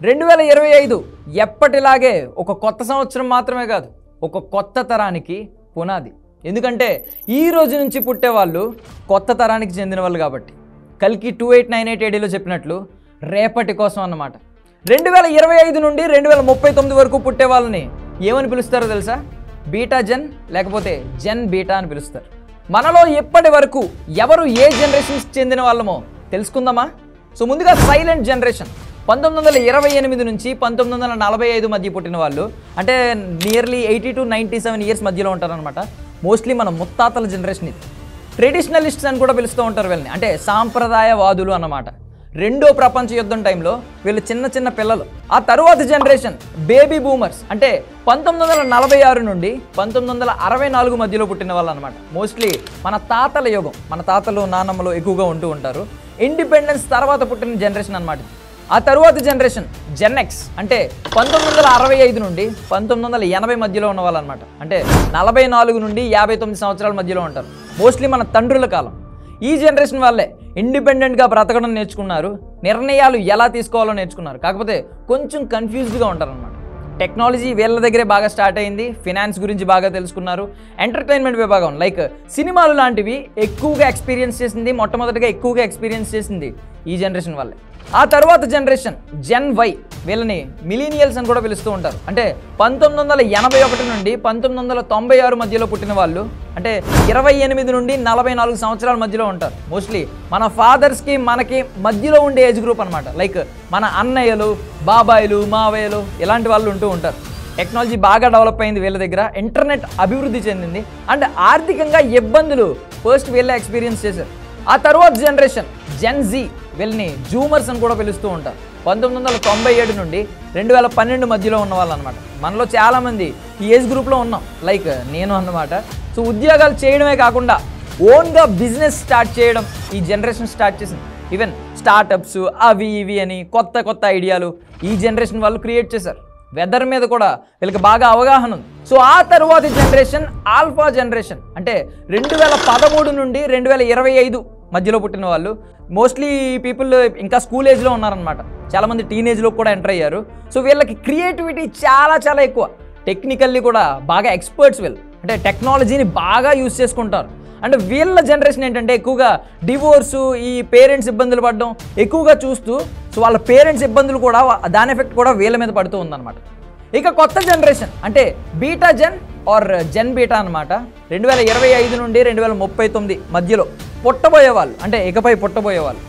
2025 ఎప్పటిలాగే ఒక కొత్త సంవత్సరం మాత్రమే కాదు, ఒక కొత్త తరానికి పునాది. ఎందుకంటే ఈ రోజు నుంచి పుట్టే వాళ్ళు కొత్త తరానికి చెందిన వాళ్ళు కాబట్టి. కల్కి 2898 ADలో చెప్పినట్లు రేపటి కోసం అన్నమాట. 2025 నుండి 2039 వరకు పుట్టే వాళ్ళని ఏమని పిలుస్తారో తెలుసా? బీటా జెన్ లేకపోతే జెన్ బీటా అని పిలుస్తారు. మనలో ఇప్పటి వరకు ఎవరు ఏ జనరేషన్స్కి చెందిన వాళ్ళమో తెలుసుకుందామా? సో ముందుగా సైలెంట్ జనరేషన్ 1928 నుంచి 1945 మధ్య పుట్టిన వాళ్ళు, అంటే నియర్లీ 80 to 97 ఇయర్స్ మధ్యలో ఉంటారనమాట. మోస్ట్లీ మన ముత్తాతల జనరేషన్ ఇది. ట్రెడిషనలిస్ట్స్ అని కూడా పిలుస్తూ ఉంటారు వీళ్ళని, అంటే సాంప్రదాయవాదులు అన్నమాట. రెండో ప్రపంచ యుద్ధం టైంలో వీళ్ళు చిన్న పిల్లలు. ఆ తరువాత జనరేషన్ బేబీ బూమర్స్, అంటే 1946 నుండి 1964 మధ్యలో పుట్టిన వాళ్ళు అనమాట. మోస్ట్లీ మన తాతల యుగం, మన తాతలు నాన్నమ్మలు ఎక్కువగా ఉంటూ ఉంటారు. ఇండిపెండెన్స్ తర్వాత పుట్టిన జనరేషన్ అనమాట. ఆ తరువాత జనరేషన్ జెన్ ఎక్స్, అంటే 1965 నుండి 1980 మధ్యలో ఉన్న వాళ్ళు అనమాట. అంటే 44 నుండి 59 సంవత్సరాల మధ్యలో ఉంటారు. మోస్ట్లీ మన తండ్రుల కాలం. ఈ జనరేషన్ వాళ్ళే ఇండిపెండెంట్గా బ్రతకడం నేర్చుకున్నారు, నిర్ణయాలు ఎలా తీసుకోవాలో నేర్చుకున్నారు. కాకపోతే కొంచెం కన్ఫ్యూజ్డ్గా ఉంటారనమాట. టెక్నాలజీ వీళ్ళ దగ్గరే బాగా స్టార్ట్ అయింది, ఫినాన్స్ గురించి బాగా తెలుసుకున్నారు. ఎంటర్టైన్మెంట్ విభాగం లైక్ సినిమాలు లాంటివి ఎక్కువగా ఎక్స్పీరియన్స్ చేసింది, మొట్టమొదటిగా ఎక్కువగా ఎక్స్పీరియన్స్ చేసింది ఈ జనరేషన్ వాళ్ళే. ఆ తర్వాత జనరేషన్ జెన్ వై, వీళ్ళని మిలీనియల్స్ అని కూడా పిలుస్తూ ఉంటారు. అంటే 1981 నుండి 1996 మధ్యలో పుట్టిన వాళ్ళు, అంటే 28 నుండి 44 సంవత్సరాల మధ్యలో ఉంటారు. మోస్ట్లీ మన ఫాదర్స్కి మనకి మధ్యలో ఉండే ఏజ్ గ్రూప్ అనమాట. లైక్ మన అన్నయ్యలు, బాబాయిలు, మావయ్యలు ఇలాంటి వాళ్ళు ఉంటూ ఉంటారు. టెక్నాలజీ బాగా డెవలప్ అయింది వీళ్ళ దగ్గర, ఇంటర్నెట్ అభివృద్ధి చెందింది, అండ్ ఆర్థికంగా ఇబ్బందులు ఫస్ట్ వీళ్ళే ఎక్స్పీరియన్స్ చేశారు. ఆ తర్వాత జనరేషన్ జెన్ జీ, వీళ్ళని జూమర్స్ అని కూడా పిలుస్తూ ఉంటారు. 1997 నుండి 2012 మధ్యలో ఉన్న వాళ్ళు అనమాట. మనలో చాలామంది ఈ ఏజ్ గ్రూప్లో ఉన్నాం, లైక్ నేను అన్నమాట. సో ఉద్యోగాలు చేయడమే కాకుండా ఓన్గా బిజినెస్ స్టార్ట్ చేయడం ఈ జనరేషన్ స్టార్ట్ చేసింది. ఈవెన్ స్టార్టప్స్ అవి ఇవి అని కొత్త ఐడియాలు ఈ జనరేషన్ వాళ్ళు క్రియేట్ చేశారు. వెదర్ మీద కూడా వీళ్ళకి బాగా అవగాహన ఉంది. సో ఆ తరువాతి జనరేషన్ ఆల్ఫా జనరేషన్, అంటే 2013 నుండి 2025 మధ్యలో పుట్టిన వాళ్ళు. మోస్ట్లీ పీపుల్ ఇంకా స్కూల్ ఏజ్లో ఉన్నారనమాట. చాలామంది టీనేజ్లో కూడా ఎంటర్ అయ్యారు. సో వీళ్ళకి క్రియేటివిటీ చాలా ఎక్కువ, టెక్నికల్లీ కూడా బాగా ఎక్స్పర్ట్స్ వీళ్ళు, అంటే టెక్నాలజీని బాగా యూజ్ చేసుకుంటారు. అంటే వీళ్ళ జనరేషన్ ఏంటంటే ఎక్కువగా డివోర్సు, ఈ పేరెంట్స్ ఇబ్బందులు పడడం ఎక్కువగా చూస్తూ, సో వాళ్ళ పేరెంట్స్ ఇబ్బందులు కూడా దాని ఎఫెక్ట్ కూడా వీళ్ళ మీద పడుతూ ఉందన్నమాట. ఇక కొత్త జనరేషన్ అంటే beta gen or gen beta అనమాట. 2025 నుండి 2039 మధ్యలో పుట్టబోయే వాళ్ళు, అంటే ఇకపై పుట్టబోయే వాళ్ళు.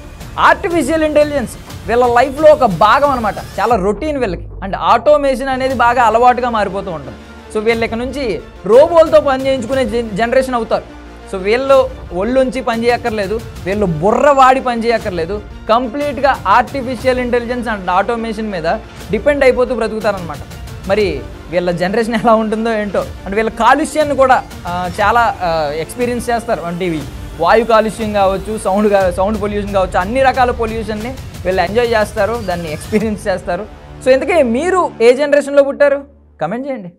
ఆర్టిఫిషియల్ ఇంటెలిజెన్స్ వీళ్ళ లైఫ్లో ఒక భాగం అనమాట. చాలా రొటీన్ వీళ్ళకి, అండ్ ఆటోమేషన్ అనేది బాగా అలవాటుగా మారిపోతూ ఉంటుంది. సో వీళ్ళ ఇక నుంచి రోబోలతో పని చేయించుకునే జనరేషన్ అవుతారు. సో వీళ్ళు ఒళ్ళుంచి పని చేయక్కర్లేదు, వీళ్ళు బుర్ర వాడి పని చేయక్కర్లేదు. కంప్లీట్గా ఆర్టిఫిషియల్ ఇంటెలిజెన్స్ అండ్ ఆటోమేషన్ మీద డిపెండ్ అయిపోతూ బ్రతుకుతారనమాట. మరి వీళ్ళ జనరేషన్ ఎలా ఉంటుందో ఏంటో. అంటే వీళ్ళ కాలుష్యాన్ని కూడా చాలా ఎక్స్పీరియన్స్ చేస్తారు. అంటే ఇవి వాయు కాలుష్యం కావచ్చు, సౌండ్ పొల్యూషన్ కావచ్చు, అన్ని రకాల పొల్యూషన్ని వీళ్ళు ఎంజాయ్ చేస్తారు, దాన్ని ఎక్స్పీరియన్స్ చేస్తారు. సో ఇంతకీ మీరు ఏ జనరేషన్లో పుట్టారు? కమెంట్ చేయండి.